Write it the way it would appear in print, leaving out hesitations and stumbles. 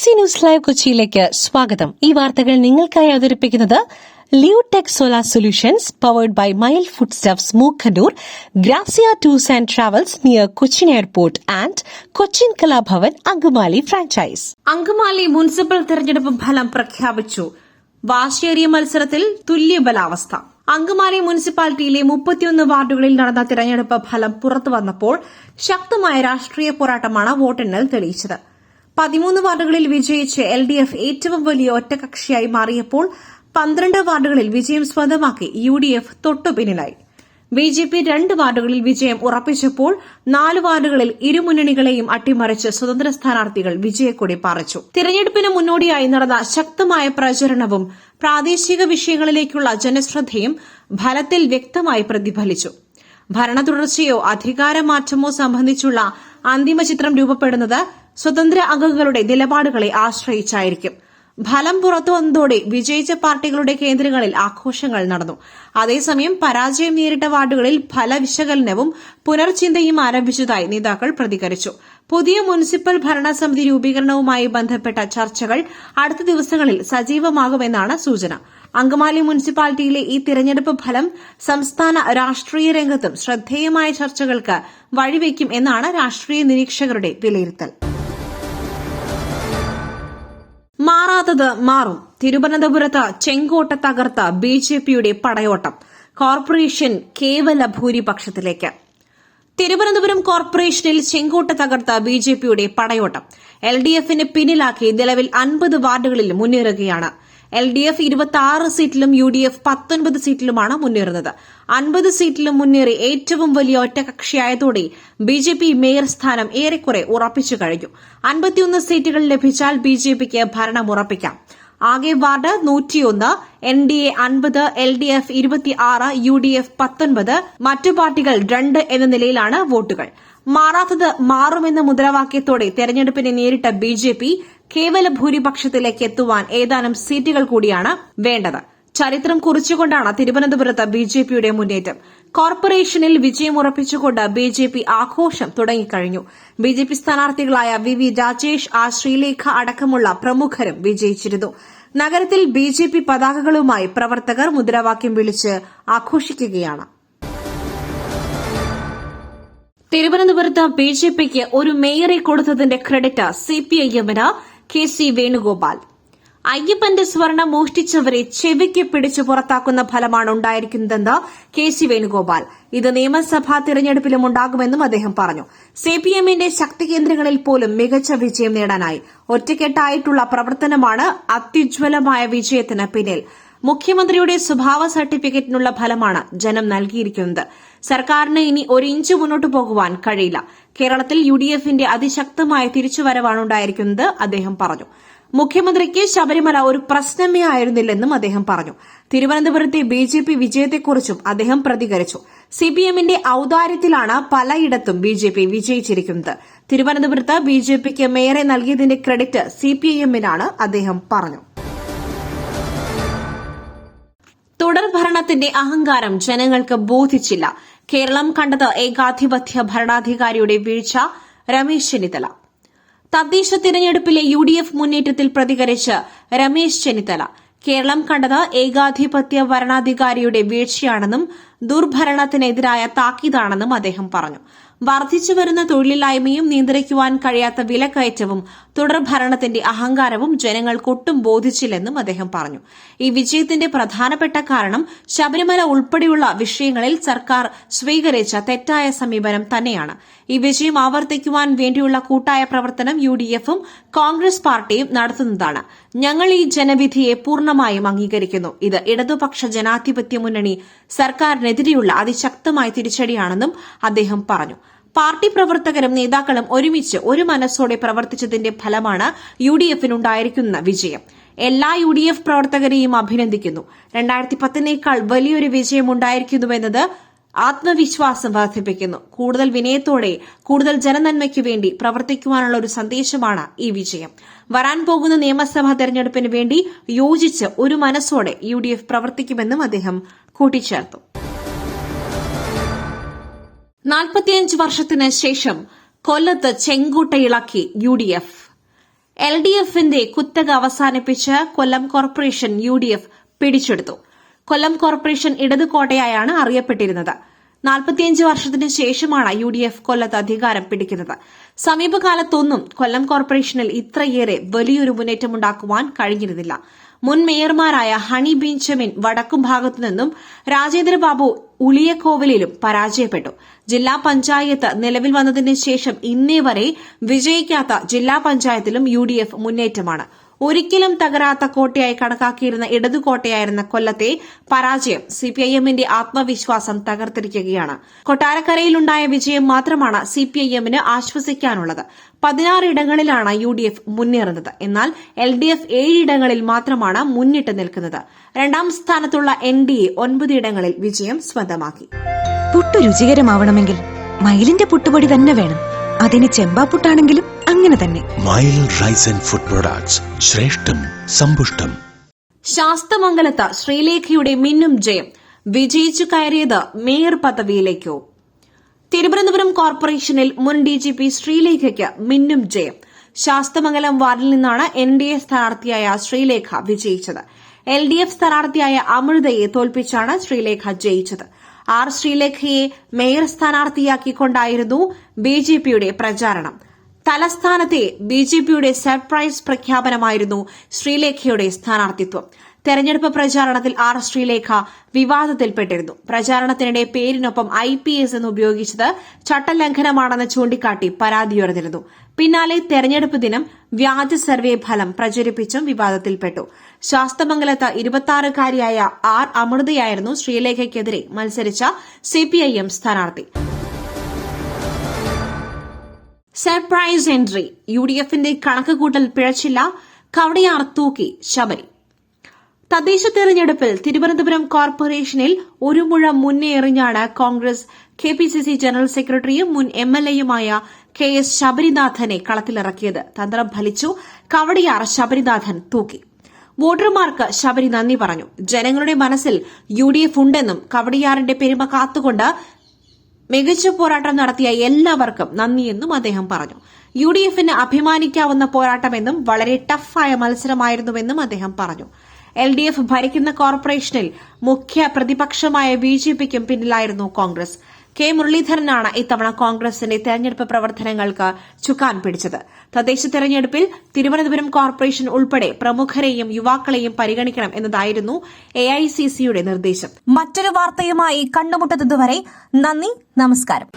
BBC news live കൊച്ചിയിലേക്ക് സ്വാഗതം. ഈ വാർത്തകൾ നിങ്ങൾക്കായി അവതരിപ്പിക്കുന്നത് Leotech solar solutions powered by Mile foodstuffs Mookkannoor, Grazia tours and travels near Cochin airport and Cochin Kalabhavan Angamaly franchise. Angamaly municipal തെരഞ്ഞെടുപ്പ് ഫലം പ്രഖ്യാപിച്ചു. വാശിയേറിയ മത്സരത്തിൽ തുല്യബലാവസ്ഥ. അങ്കമാലി മുനിസിപ്പാലിറ്റിയിലെ 31 വാർഡുകളിൽ നടന്ന തെരഞ്ഞെടുപ്പ് ഫലം പുറത്തുവന്നപ്പോൾ ശക്തമായ രാഷ്ട്രീയ പോരാട്ടമാണ് വോട്ടെണ്ണൽ തെളിയിച്ചത്. 13 വാർഡുകളിൽ വിജയിച്ച് LDF ഏറ്റവും വലിയ ഒറ്റകക്ഷിയായി മാറിയപ്പോൾ 12 വാർഡുകളിൽ വിജയം സ്വന്തമാക്കി UDF തൊട്ടുപിന്നിലായി. BJP 2 വാർഡുകളിൽ വിജയം ഉറപ്പിച്ചപ്പോൾ 4 വാർഡുകളിൽ ഇരുമുന്നണികളെയും അട്ടിമറിച്ച് സ്വതന്ത്ര സ്ഥാനാർത്ഥികൾ വിജയക്കൊടി പാറിച്ചു. തിരഞ്ഞെടുപ്പിന് മുന്നോടിയായി നടന്ന ശക്തമായ പ്രചരണവും പ്രാദേശിക വിഷയങ്ങളിലേക്കുള്ള ജനശ്രദ്ധയും ഫലത്തിൽ വ്യക്തമായി പ്രതിഫലിച്ചു. ഭരണ തുടർച്ചയോ അധികാരമാറ്റമോ സംബന്ധിച്ചുള്ള അന്തിമ ചിത്രം രൂപപ്പെടുന്നത് സ്വതന്ത്ര അംഗങ്ങളുടെ നിലപാടുകളെ ആശ്രയിച്ചായിരിക്കും. ഫലം പുറത്തുവന്നതോടെ വിജയിച്ച പാർട്ടികളുടെ കേന്ദ്രങ്ങളിൽ ആഘോഷങ്ങൾ നടന്നു. അതേസമയം പരാജയം നേരിട്ട വാർഡുകളിൽ ഫലവിശകലനവും പുനർചിന്തയും ആരംഭിച്ചതായി നേതാക്കൾ പ്രതികരിച്ചു. പുതിയ മുനിസിപ്പൽ ഭരണസമിതി രൂപീകരണവുമായി ബന്ധപ്പെട്ട ചർച്ചകൾ അടുത്ത ദിവസങ്ങളിൽ സജീവമാകുമെന്നാണ് സൂചന. അങ്കമാലി മുനിസിപ്പാലിറ്റിയിലെ ഈ തിരഞ്ഞെടുപ്പ് ഫലം സംസ്ഥാന രാഷ്ട്രീയ രംഗത്തും ശ്രദ്ധേയമായ ചർച്ചകൾക്ക് വഴിവെക്കും എന്നാണ് രാഷ്ട്രീയ നിരീക്ഷകരുടെ വിലയിരുത്തൽ. മാറാത്തത് മാറും. തിരുവനന്തപുരത്ത് ചെങ്കോട്ട തകർത്ത BJPയുടെ പടയോട്ടം കോർപ്പറേഷൻ കേവല ഭൂരിപക്ഷത്തിലേക്ക്. തിരുവനന്തപുരം കോർപ്പറേഷനിൽ ചെങ്കോട്ട തകർത്ത BJPയുടെ പടയോട്ടം LDFന് പിന്നിലാക്കി നിലവിൽ 50 വാർഡുകളിൽ മുന്നേറുകയാണ്. LDF 26 സീറ്റിലും UDF 19 സീറ്റിലുമാണ് മുന്നേറുന്നത്. 50 സീറ്റിലും മുന്നേറി ഏറ്റവും വലിയ ഒറ്റകക്ഷിയായതോടെ BJP മേയർ സ്ഥാനം ഏറെക്കുറെ ഉറപ്പിച്ചു കഴിഞ്ഞു. 51 സീറ്റുകൾ ലഭിച്ചാൽ BJPക്ക് ഭരണം ഉറപ്പിക്കാം. ആകെ വാർഡ് 101, NDA 50, LDF 26, UDF 19, മറ്റു പാർട്ടികൾ 2 എന്ന നിലയിലാണ് വോട്ടുകൾ. മാറാത്തത് മാറുമെന്ന മുദ്രാവാക്യത്തോടെ തെരഞ്ഞെടുപ്പിനെ നേരിട്ട BJP കേവല ഭൂരിപക്ഷത്തിലേക്ക് എത്തുവാൻ ഏതാനും സീറ്റുകൾ കൂടിയാണ് വേണ്ടത്. ചരിത്രം കുറിച്ചുകൊണ്ടാണ് തിരുവനന്തപുരത്ത് BJPയുടെ മുന്നേറ്റം. കോർപ്പറേഷനിൽ വിജയമുറപ്പിച്ചുകൊണ്ട് BJP ആഘോഷം തുടങ്ങിക്കഴിഞ്ഞു. BJP സ്ഥാനാർത്ഥികളായ VV രാജേഷ്, ശ്രീലേഖ അടക്കമുള്ള പ്രമുഖരും വിജയിച്ചിരുന്നു. നഗരത്തിൽ BJP പതാകകളുമായി പ്രവർത്തകർ മുദ്രാവാക്യം വിളിച്ച് ആഘോഷിക്കുകയാണ്. തിരുവനന്തപുരത്ത് BJPക്ക് ഒരു മേയറെ കൊടുത്തതിന്റെ ക്രെഡിറ്റ് CPIMന് KC വേണുഗോപാൽ. അയ്യപ്പന്റെ സ്വർണം മോഷ്ടിച്ചവരെ ചെവിക്ക് പിടിച്ചു പുറത്താക്കുന്ന ഫലമാണ് ഉണ്ടായിരിക്കുന്നതെന്ന് KC വേണുഗോപാൽ. ഇത് നിയമസഭാ തിരഞ്ഞെടുപ്പിലും ഉണ്ടാകുമെന്നും അദ്ദേഹം പറഞ്ഞു. CPMന്റെ ശക്തി കേന്ദ്രങ്ങളിൽ പോലും മികച്ച വിജയം നേടാനായി ഒറ്റക്കെട്ടായിട്ടുള്ള പ്രവർത്തനമാണ് അത്യുജ്വലമായ വിജയത്തിന് പിന്നിൽ. മുഖ്യമന്ത്രിയുടെ സ്വഭാവ സർട്ടിഫിക്കറ്റിനുള്ള ഫലമാണ് ജനം നൽകിയിരിക്കുന്നത്. സർക്കാരിന് ഇനി ഒരു ഇഞ്ച് മുന്നോട്ടു പോകുവാൻ കഴിയില്ല. കേരളത്തിൽ UDFന്റെ അതിശക്തമായ തിരിച്ചുവരവാണ് ഉണ്ടായിരിക്കുന്നത് അദ്ദേഹം പറഞ്ഞു. മുഖ്യമന്ത്രിക്ക് ശബരിമല ഒരു പ്രശ്നമേ ആയിരുന്നില്ലെന്നും അദ്ദേഹം പറഞ്ഞു. തിരുവനന്തപുരത്തെ BJP വിജയത്തെക്കുറിച്ചും അദ്ദേഹം പ്രതികരിച്ചു. CPMന്റെ ഔദാര്യത്തിലാണ് പലയിടത്തും BJP വിജയിച്ചിരിക്കുന്നത്. തിരുവനന്തപുരത്ത് BJPക്ക് മേയറെ നൽകിയതിന്റെ ക്രെഡിറ്റ് CPIMനാണ് അദ്ദേഹം പറഞ്ഞു. തുടർഭരണത്തിന്റെ അഹങ്കാരം ജനങ്ങൾക്ക് ബോധിച്ചില്ല. കേരളം കണ്ടത് ഏകാധിപത്യ ഭരണാധികാരിയുടെ വീഴ്ച. രമേശ് ചെന്നിത്തല. തദ്ദേശ തിരഞ്ഞെടുപ്പിലെ UDF മുന്നേറ്റത്തിൽ പ്രതികരിച്ച് രമേശ് ചെന്നിത്തല കേരളം കണ്ടത് ഏകാധിപത്യ ഭരണാധികാരിയുടെ വീഴ്ചയാണെന്നും ദുർഭരണത്തിനെതിരായ താക്കീതാണെന്നും അദ്ദേഹം പറഞ്ഞു. വർദ്ധിച്ചുവരുന്ന തൊഴിലില്ലായ്മയും നിയന്ത്രിക്കുവാൻ കഴിയാത്ത വിലക്കയറ്റവും തുടർഭരണത്തിന്റെ അഹങ്കാരവും ജനങ്ങൾക്കൊട്ടും ബോധിച്ചില്ലെന്നും അദ്ദേഹം പറഞ്ഞു. ഈ വിജയത്തിന്റെ പ്രധാനപ്പെട്ട കാരണം ശബരിമല ഉൾപ്പെടെയുള്ള വിഷയങ്ങളിൽ സർക്കാർ സ്വീകരിച്ച തെറ്റായ സമീപനം തന്നെയാണ്. ഈ വിജയം ആവർത്തിക്കുവാൻ വേണ്ടിയുള്ള കൂട്ടായ പ്രവർത്തനം UDFും കോൺഗ്രസ് പാർട്ടിയും നടത്തുന്നതാണ്. ഞങ്ങൾ ഈ ജനവിധിയെ പൂർണ്ണമായും അംഗീകരിക്കുന്നു. ഇത് ഇടതുപക്ഷ ജനാധിപത്യ മുന്നണി സർക്കാരിനെതിരെയുള്ള അതിശക്തമായ തിരിച്ചടിയാണെന്നും അദ്ദേഹം പറഞ്ഞു. പാർട്ടി പ്രവർത്തകരും നേതാക്കളും ഒരുമിച്ച് ഒരു മനസ്സോടെ പ്രവർത്തിച്ചതിന്റെ ഫലമാണ് UDFനുണ്ടായിരിക്കുന്ന വിജയം. എല്ലാ UDF പ്രവർത്തകരെയും അഭിനന്ദിക്കുന്നു. 2010നേക്കാൾ വലിയൊരു വിജയമുണ്ടായിരിക്കുന്നുവെന്നത് ആത്മവിശ്വാസം വർദ്ധിപ്പിക്കുന്നു. കൂടുതൽ വിനയത്തോടെ കൂടുതൽ ജനനന്മയ്ക്കു വേണ്ടി പ്രവർത്തിക്കുവാനുള്ള ഒരു സന്ദേശമാണ് ഈ വിജയം. വരാൻ പോകുന്ന നിയമസഭാ തെരഞ്ഞെടുപ്പിന് വേണ്ടി യോജിച്ച് ഒരു മനസ്സോടെ UDF പ്രവർത്തിക്കുമെന്നും അദ്ദേഹം കൂട്ടിച്ചേർത്തു. 45 വർഷത്തിന് ശേഷം കൊല്ലത്ത് ചെങ്കോട്ടയിളക്കി UDF. LDFന്റെ കുത്തക അവസാനിപ്പിച്ച് കൊല്ലം കോർപ്പറേഷൻ UDF പിടിച്ചെടുത്തു. കൊല്ലം കോർപ്പറേഷൻ ഇടത് കോട്ടയായാണ് അറിയപ്പെട്ടിരുന്നത്. 45 വർഷത്തിന് ശേഷമാണ് UDF കൊല്ലത്ത് അധികാരം പിടിക്കുന്നത്. സമീപകാലത്തൊന്നും കൊല്ലം കോർപ്പറേഷനിൽ ഇത്രയേറെ വലിയൊരു മുന്നേറ്റമുണ്ടാക്കുവാൻ കഴിഞ്ഞിരുന്നില്ല. മുൻ മേയർമാരായ ഹണി ബെഞ്ചമിൻ വടക്കും ഭാഗത്തുനിന്നും രാജേന്ദ്രബാബു ഉളിയക്കോവിലും പരാജയപ്പെട്ടു. ജില്ലാ പഞ്ചായത്ത് നിലവിൽ വന്നതിന് ശേഷം ഇന്നേ വരെ വിജയിക്കാത്ത ജില്ലാ പഞ്ചായത്തിലും UDF മുന്നേറ്റമാണ്. ഒരിക്കലും തകരാത്ത കോട്ടയായി കണക്കാക്കിയിരുന്ന ഇടതുകോട്ടയായിരുന്ന കൊല്ലത്തെ പരാജയം CPIMന്റെ ആത്മവിശ്വാസം തകർത്തിരിക്കുകയാണ്. കൊട്ടാരക്കരയിലുണ്ടായ വിജയം മാത്രമാണ് CPIMന് ആശ്വസിക്കാനുള്ളത്. 16 ഇടങ്ങളിലാണ് UDF മുന്നേറുന്നത്. എന്നാൽ LDF 7 ഇടങ്ങളിൽ മാത്രമാണ് മുന്നിട്ട് നിൽക്കുന്നത്. രണ്ടാം സ്ഥാനത്തുള്ള NDA 9 ഇടങ്ങളിൽ വിജയം സ്വന്തമാക്കി. പുട്ട് രുചികരമാവണമെങ്കിൽ മയിലിന്റെ പുട്ടുപൊടി തന്നെ വേണം. അതിന് ചെമ്പാപ്പുട്ടാണെങ്കിലും അങ്ങനെ തന്നെ. മയിൽ റൈസ് ആൻഡ് ഫുഡ് പ്രൊഡക്ട്സ്, ശ്രേഷ്ഠം സമ്പുഷ്ടം. ശാസ്തമംഗലത്ത് ശ്രീലേഖയുടെ മിന്നും ജയം. വിജയിച്ചു കയറിയത് മേയർ പദവിയിലേക്കോ? തിരുവനന്തപുരം കോർപ്പറേഷനിൽ മുൻ DGP ശ്രീലേഖയ്ക്ക് മിന്നും ജയം. ശാസ്തമംഗലം വാർഡിൽ നിന്നാണ് NDA സ്ഥാനാർത്ഥിയായ ശ്രീലേഖ വിജയിച്ചത്. LDF സ്ഥാനാർത്ഥിയായ അമൃതയെ തോൽപ്പിച്ചാണ് ശ്രീലേഖ ജയിച്ചത്. ശ്രീലേഖയെ മേയർ സ്ഥാനാർത്ഥിയാക്കിക്കൊണ്ടായിരുന്നു BJPയുടെ പ്രചാരണം. തലസ്ഥാനത്തെ BJPയുടെ സർപ്രൈസ് പ്രഖ്യാപനമായിരുന്നു ശ്രീലേഖയുടെ സ്ഥാനാർത്ഥിത്വം. തെരഞ്ഞെടുപ്പ് പ്രചാരണത്തിൽ ശ്രീലേഖ വിവാദത്തിൽപ്പെട്ടിരുന്നു. പ്രചാരണത്തിനിടെ പേരിനൊപ്പം IPS എന്ന് ഉപയോഗിച്ചത് ചട്ടലംഘനമാണെന്ന് ചൂണ്ടിക്കാട്ടി പരാതിയുയർന്നിരുന്നു. പിന്നാലെ തെരഞ്ഞെടുപ്പ് ദിനം വ്യാജ സർവേ ഫലം പ്രചരിപ്പിച്ചും വിവാദത്തിൽപ്പെട്ടു. ശാസ്തമംഗലത്ത് 26-കാരിയായ അമൃതയായിരുന്നു ശ്രീലേഖയ്ക്കെതിരെ മത്സരിച്ച CPIM സ്ഥാനാർത്ഥി. Surprise entry. UDFന്റെ കണക്കുകൂട്ടൽ പിഴച്ചില്ല. കവടിയാർ തൂക്കി ശബരി. തദ്ദേശ തെരഞ്ഞെടുപ്പിൽ തിരുവനന്തപുരം കോർപ്പറേഷനിൽ ഒരു മുഴ മുന്നേ എറിഞ്ഞാണ് കോൺഗ്രസ് KPCC ജനറൽ സെക്രട്ടറിയും മുൻ MLAയുമായ KS ശബരിനാഥനെ കളത്തിലിറക്കിയത്. തന്ത്രം ഫലിച്ചു. കവടിയാർ ശബരിനാഥൻ തൂക്കി. വോട്ടർമാർക്ക് ശബരി നന്ദി പറഞ്ഞു. ജനങ്ങളുടെ മനസ്സിൽ UDF ഉണ്ടെന്നും കവടിയാറിന്റെ പെരുമ കാത്തുകൊണ്ട് മികച്ച പോരാട്ടം നടത്തിയ എല്ലാവർക്കും നന്ദിയെന്നും അദ്ദേഹം പറഞ്ഞു. UDFന് അഭിമാനിക്കാവുന്ന പോരാട്ടമെന്നും വളരെ ടഫായ മത്സരമായിരുന്നുവെന്നും അദ്ദേഹം പറഞ്ഞു. LDF ഭരിക്കുന്ന കോർപ്പറേഷനിൽ മുഖ്യ പ്രതിപക്ഷമായ BJPയ്ക്കും പിന്നിലായിരുന്നു കോൺഗ്രസ്. K മുരളീധരനാണ് ഇത്തവണ കോൺഗ്രസിന്റെ തെരഞ്ഞെടുപ്പ് പ്രവർത്തനങ്ങൾക്ക് ചുക്കാൻ പിടിച്ചത്. തദ്ദേശ തെരഞ്ഞെടുപ്പിൽ തിരുവനന്തപുരം കോർപ്പറേഷൻ ഉൾപ്പെടെ പ്രമുഖരെയും യുവാക്കളെയും പരിഗണിക്കണം എന്നതായിരുന്നു AICCയുടെ നിർദ്ദേശം. മറ്റൊരു വാർത്തയുമായി കണ്ടുമുട്ടുന്നതുവരെ നന്ദി, നമസ്കാരം.